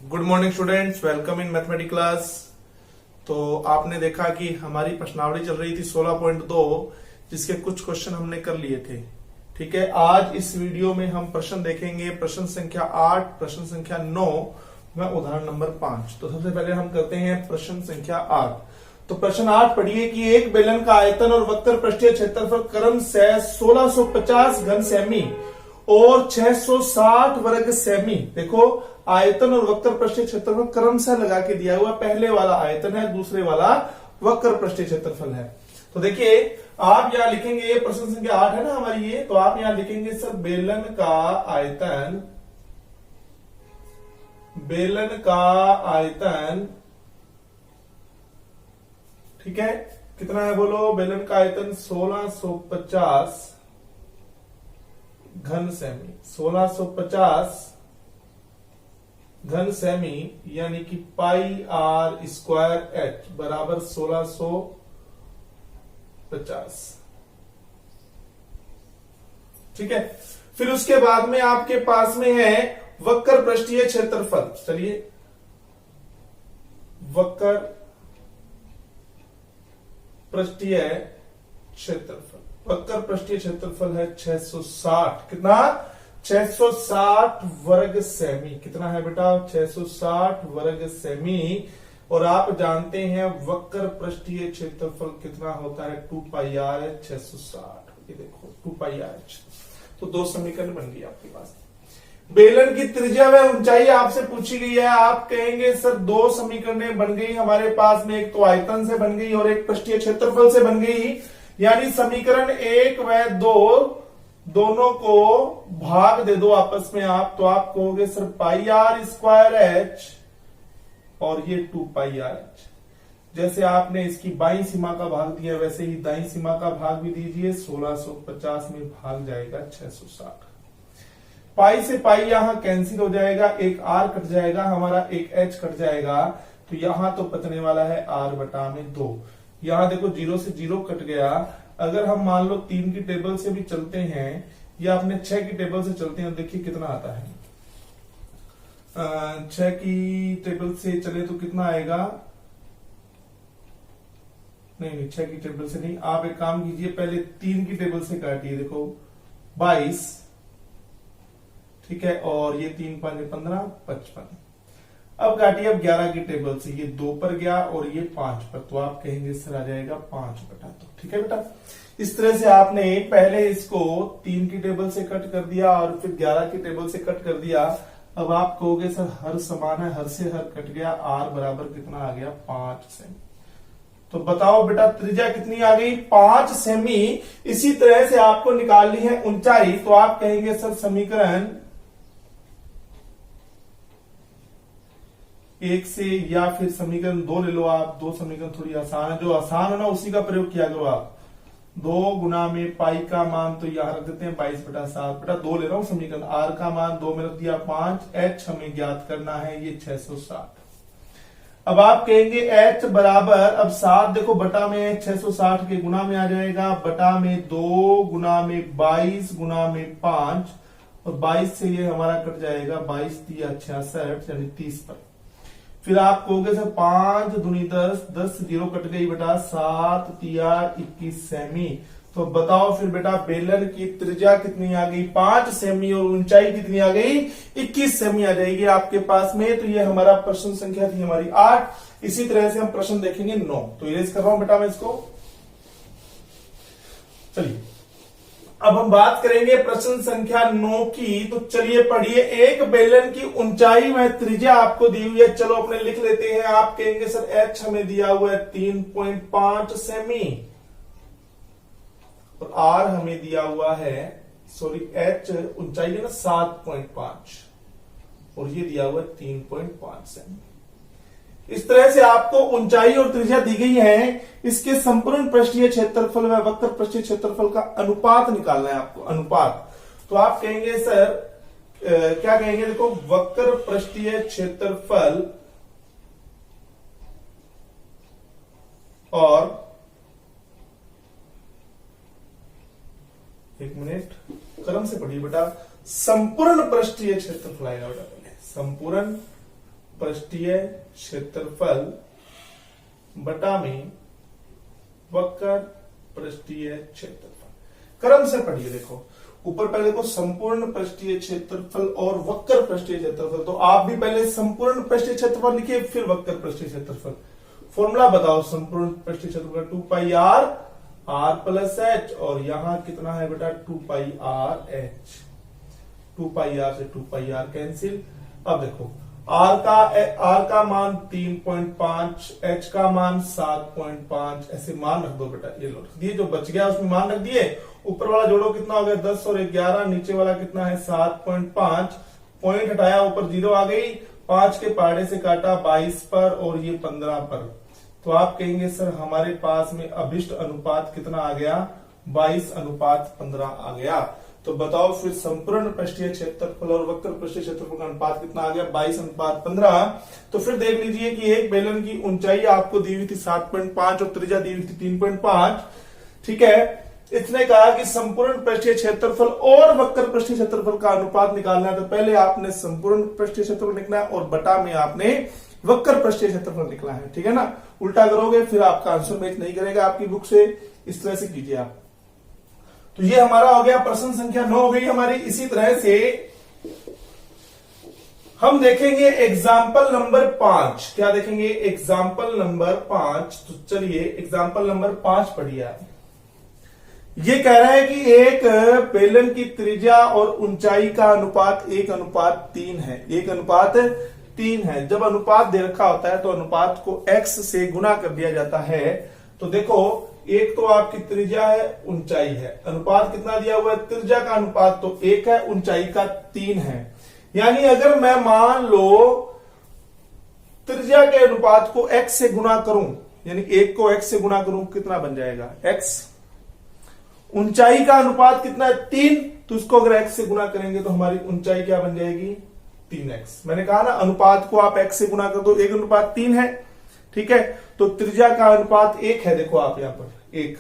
Good morning students, welcome in mathematics class. तो आपने देखा कि हमारी प्रश्नावली चल रही थी 16.2, जिसके कुछ क्वेश्चन हमने कर लिए थे। ठीक है, आज इस वीडियो में हम प्रश्न देखेंगे, प्रश्न संख्या 8, प्रश्न संख्या 9 व उदाहरण नंबर 5। तो सबसे पहले हम करते हैं प्रश्न संख्या 8। तो प्रश्न 8 पढ़िए कि एक बेलन का आयतन और वक्र पृष्ठीय क्षेत्रफल क्रमशः 1650 घन सेमी और 660 वर्ग सेमी। देखो, आयतन और वक्र पृष्ठीय क्षेत्रफल क्रमशः लगा के दिया हुआ, पहले वाला आयतन है, दूसरे वाला वक्र पृष्ठीय क्षेत्रफल है। तो देखिए, आप यहां लिखेंगे, ये प्रश्न संख्या 8 है ना हमारी ये, तो आप यहां लिखेंगे सर बेलन का आयतन, बेलन का आयतन, ठीक है, कितना है बोलो? बेलन का आयतन 1650 घन सेमी, 1650 घन सेमी, यानी कि पाई आर स्क्वायर एच बराबर 1650। ठीक है, फिर उसके बाद में आपके पास में है वक्र पृष्ठीय क्षेत्रफल। चलिए, वक्र पृष्ठीय क्षेत्रफल, वक्र पृष्ठीय क्षेत्रफल है 660। कितना? 660 वर्ग सेमी। कितना है बेटा? 660 वर्ग सेमी। और आप जानते हैं वक्र पृष्ठीय क्षेत्रफल कितना होता है? 2 पाई आर है 660। ये देखो 2 पाई आर एच। तो दो समीकरण बन गई आपके पास। बेलन की त्रिज्या व ऊंचाई आपसे पूछी गई है। आप कहेंगे सर दो समीकरणें बन गई हमारे पास में, एक तो आयतन से बन गई और एक पृष्ठीय क्षेत्रफल से बन गई, यानी समीकरण 1 व 2 दोनों को भाग दे दो आपस में आप, तो आप कहोगे sir pi r square h और ये 2 पाई आर एच। जैसे आपने इसकी बाईं सीमा का भाग दिया, वैसे ही दाईं सीमा का भाग भी दीजिए। 1650 में भाग जाएगा 660। पाई से पाई यहां कैंसिल हो जाएगा, एक आर कट जाएगा हमारा, एक एच कट जाएगा। तो यहां तो बचने वाला है आर बटा में 2। यहां देखो 0 से 0 कट गया। अगर हम मान लो 3 की टेबल से भी चलते हैं या अपने 6 की टेबल से चलते हैं, देखिए कितना आता है। 6 की टेबल से चले तो कितना आएगा? नहीं, 6 की टेबल से नहीं। आप एक काम कीजिए, पहले 3 की टेबल से काटिए। देखो 22, ठीक है, और ये 3 5 15 55। अब काटिए अब 11 की टेबल से, ये 2 पर गया और ये 5 पर, तो आप कहेंगे सर आ जाएगा 5 बटा 2। ठीक है बेटा, इस तरह से आपने पहले इसको 3 की टेबल से कट कर दिया और फिर 11 की टेबल से कट कर दिया। अब आप कहोगे सर हर समान है, हर से हर कट गया, आर बराबर कितना आ गया? 5 सेमी। तो बताओ बेटा त्रिज्या कितनी आ गई? 5 सेमी। इसी तरह से आपको निकालनी है ऊंचाई, तो आप कहेंगे सर समीकरण 1 से, या फिर समीकरण 2 ले लो आप। 2 समीकरण थोड़ी आसान है, जो आसान है ना उसी का प्रयोग किया करो आप। 2 गुना में पाई का मान तो यहां रख देते हैं 22 बटा 7 बटा 2 ले रहा हूं समीकरण। आर का मान 2 में रख दिया 5, एच हमें ज्ञात करना है ये 660। अब आप कहेंगे एच बराबर, अब 7 देखो बटा में 660 के गुना में आ जाएगा, बटा में 2 गुना में 22 गुना में 5, और 22 से ये हमारा कट जाएगा, 22 दिया 66 यानी 30 पर। फिर आप कहोगे सर 5 दूनी 10, 10 से 0 कट गई बेटा, 7 तिया 21 सेमी। तो बताओ फिर बेटा बेलन की त्रिज्या कितनी आ गई? 5 सेमी, और ऊंचाई कितनी आ गई? 21 सेमी आ जाएगी आपके पास में। तो ये हमारा प्रश्न संख्या थी हमारी 8। इसी तरह से हम प्रश्न देखेंगे 9। तो इरेज कर रहा हूं बेटा मैं इसको। चलिए, अब हम बात करेंगे प्रश्न संख्या 9 की। तो चलिए पढ़िए, एक बेलन की ऊंचाई व त्रिज्या आपको दी हुई है। चलो अपने लिख लेते हैं। आप कहेंगे सर एच हमें दिया हुआ है 3.5 सेमी, और आर हमें दिया हुआ है, सॉरी एच ऊंचाई है ना 7.5, और ये दिया हुआ है 3.5 सेमी। इस तरह से आपको ऊंचाई और त्रिज्या दी गई है। इसके संपूर्ण पृष्ठीय क्षेत्रफल व वक्र पृष्ठीय क्षेत्रफल का अनुपात निकालना है आपको, अनुपात। तो आप कहेंगे सर क्या कहेंगे? देखो वक्र पृष्ठीय क्षेत्रफल और, एक मिनट, क्रम से पढ़िए बेटा, संपूर्ण पृष्ठीय क्षेत्रफल आएगा बेटा पहले, संपूर्ण पृष्ठीय क्षेत्रफल बटा में वक्र पृष्ठीय क्षेत्रफल। क्रम से पढ़िए, देखो ऊपर पहले देखो संपूर्ण पृष्ठीय क्षेत्रफल और वक्र पृष्ठीय क्षेत्रफल। तो आप भी पहले संपूर्ण पृष्ठीय क्षेत्रफल लिखिए, फिर वक्र पृष्ठीय क्षेत्रफल। फॉर्मूला बताओ संपूर्ण पृष्ठीय क्षेत्रफल 2 pi are are plus H, और यहां कितना है बेटा 2 pi R H. 2 pi are से 2 पाई आर कैंसिल। अब देखो आर का मान 3.5, एच का मान 7.5, ऐसे मान रख दो बेटा। ये लो रख दिए, जो बच गया उसमें मान रख दिए। ऊपर वाला जोड़ो कितना हो गया 10 और 11, नीचे वाला कितना है 7.5। पॉइंट हटाया, ऊपर 0 आ गई, 5 के पहाड़े से काटा 22 पर और ये 15 पर। तो आप कहेंगे सर हमारे पास में अभिष्ट अनुपात कितना आ गया 22:15 आ गया। तो बताओ फिर संपूर्ण पृष्ठीय क्षेत्रफल और वक्र पृष्ठीय क्षेत्रफल का अनुपात कितना आ गया 22:15। तो फिर देख लीजिए कि एक बेलन की ऊंचाई आपको दी हुई थी 7.5 और त्रिज्या दी हुई थी 3.5। ठीक है, इसने कहा कि संपूर्ण पृष्ठीय क्षेत्रफल और वक्र पृष्ठीय क्षेत्रफल का अनुपात निकालना है। तो पहले आपने संपूर्ण पृष्ठीय क्षेत्रफल निकला है और बटा में आपने वक्र पृष्ठीय क्षेत्रफल निकला है। ठीक है ना, उल्टा करोगे फिर आपका आंसर मैच नहीं करेगा आपकी बुक से, इस तरह से कीजिए आप। तो ये हमारा हो गया प्रश्न संख्या 9 हो गई हमारी। इसी तरह से हम देखेंगे एग्जाम्पल नंबर 5। क्या देखेंगे एग्जाम्पल नंबर 5। तो चलिए एग्जाम्पल नंबर 5 पढ़िए आप। ये कह रहा है कि एक बेलन की त्रिज्या और ऊंचाई का अनुपात 1:3 है। 1:3 है। जब अनुपात दे रखा होता है तो अनुपात को x से गुना कर दिया जाता है। तो देखो एक तो आपकी त्रिज्या है, ऊंचाई है, अनुपात कितना दिया हुआ है, त्रिज्या का अनुपात तो 1 है, ऊंचाई का 3 है। यानी अगर मैं मान लो त्रिज्या के अनुपात को x से गुना करूं, यानी 1 को x से गुना करूं, कितना बन जाएगा x। ऊंचाई का अनुपात कितना है 3, तो इसको अगर x से गुना करेंगे तो हमारी ऊंचाई क्या बन जाएगी 3x। मैंने कहा ना अनुपात को आप x से गुना कर दो, 1:3 है। ठीक है, तो त्रिज्या का अनुपात 1 है। देखो आप यहां पर 1,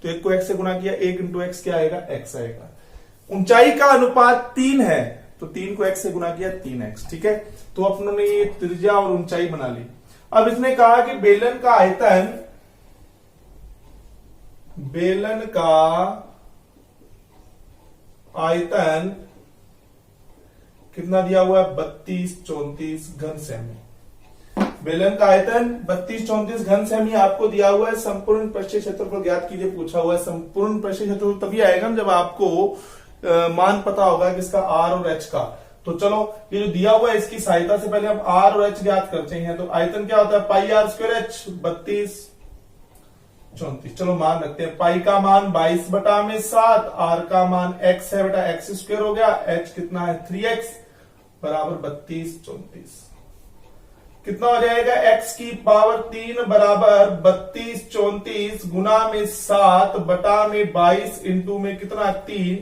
तो 1 को x से गुना किया, 1 × x क्या आएगा x आएगा। ऊंचाई का अनुपात 3 है, तो 3 को x से गुना किया 3x। ठीक है, तो अपनों ये त्रिज्या और ऊंचाई बना ली। अब इसने कहा कि बेलन का आयतन कितना दिया हुआ है 32-34 घन सेमी। बेलन का आयतन 32-34 घन सेमी आपको दिया हुआ है। संपूर्ण पृष्ठीय क्षेत्रफल ज्ञात कीजिए पूछा हुआ है। संपूर्ण पृष्ठीय क्षेत्रफल तभी आएगा जब आपको मान पता होगा किसका आर और एच का। तो चलो ये जो दिया हुआ है इसकी सहायता से पहले हम आर और एच ज्ञात करते हैं। तो आयतन क्या होता है पाई आर स्क्वायर एच 32-34। चलो मान रखते हैं, पाई का मान 22/7, आर का मान x है बेटा, x स्क्वायर हो गया, h कितना है 3x बराबर 32-34। कितना हो जाएगा x की पावर 3 बराबर 32-34 गुना में 7 बटा में 22 इंटू में कितना 3।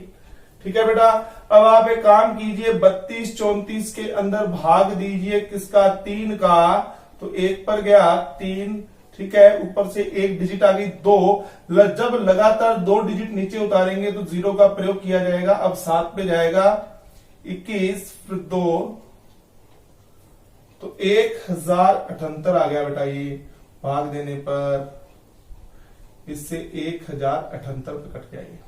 ठीक है बेटा, अब आप एक काम कीजिए 32-34 के अंदर भाग दीजिए किसका 3 का, तो 1 पर गया 3। ठीक है, ऊपर से 1 डिजिट आ गई 2। जब लगातार 2 डिजिट नीचे उतारेंगे तो 0 का प्रयोग किया जाएगा। अब 7 पे जाएगा 21 फिर 2, तो 1078 आ गया बेटा। ये भाग देने पर इससे 1078 पे कट जाएगा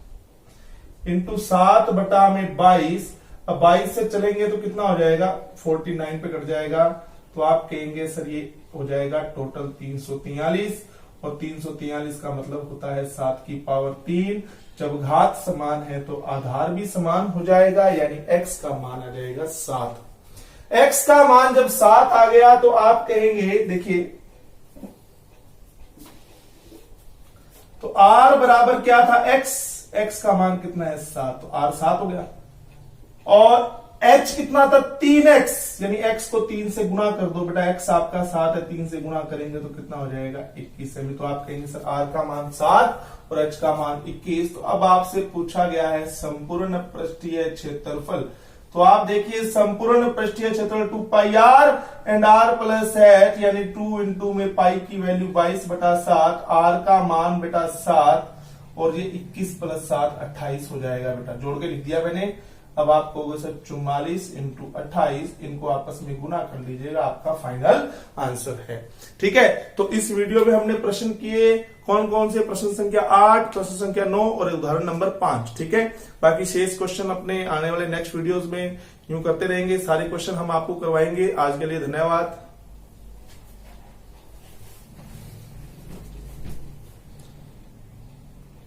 इंटू 7 बटा में 22। अब 22 से चलेंगे तो कितना हो जाएगा 49 पे कट जाएगा। तो आप कहेंगे सर ये हो जाएगा टोटल 343, और 343 का मतलब होता है 7 की पावर 3। जब घात समान है तो आधार भी समान हो जाएगा, यानी x का मान आ जाएगा 7। x का मान जब 7 आ गया तो आप कहेंगे, देखिए तो r बराबर क्या था x का मान कितना है 7, तो r 7 हो गया। और h कितना था 3x, यानी x को 3 से गुना कर दो बेटा, x आपका 7 है, 3 से गुना करेंगे तो कितना हो जाएगा 21 सेमी। तो आप कहेंगे सर r का मान 7 और h का मान 21। तो अब आपसे पूछा गया है संपूर्ण पृष्ठीय क्षेत्रफल। तो आप देखिए संपूर्ण पृष्ठीय क्षेत्रफल 2 pi r and r plus h, यानी 2 इंटू में पाई की वैल्यू 22/7, r का मान बेटा 7 और ये 21 + 7 28 हो जाएगा बेटा। जोड़ के लिख दिया मैंने। अब आपको होगा सर 44 इंटू 28, इनको आपस में गुना कर लीजिएगा, आपका फाइनल आंसर है। ठीक है, तो इस वीडियो में हमने प्रश्न किए कौन कौन से, प्रश्न संख्या 8, प्रश्न संख्या 9 और उदाहरण नंबर 5। ठीक है, बाकी शेष क्वेश्चन अपने आने वाले नेक्स्ट वीडियोस में यूं करते रहेंगे, सारे क्वेश्चन हम आपको करवाएंगे। आज के लिए धन्यवाद।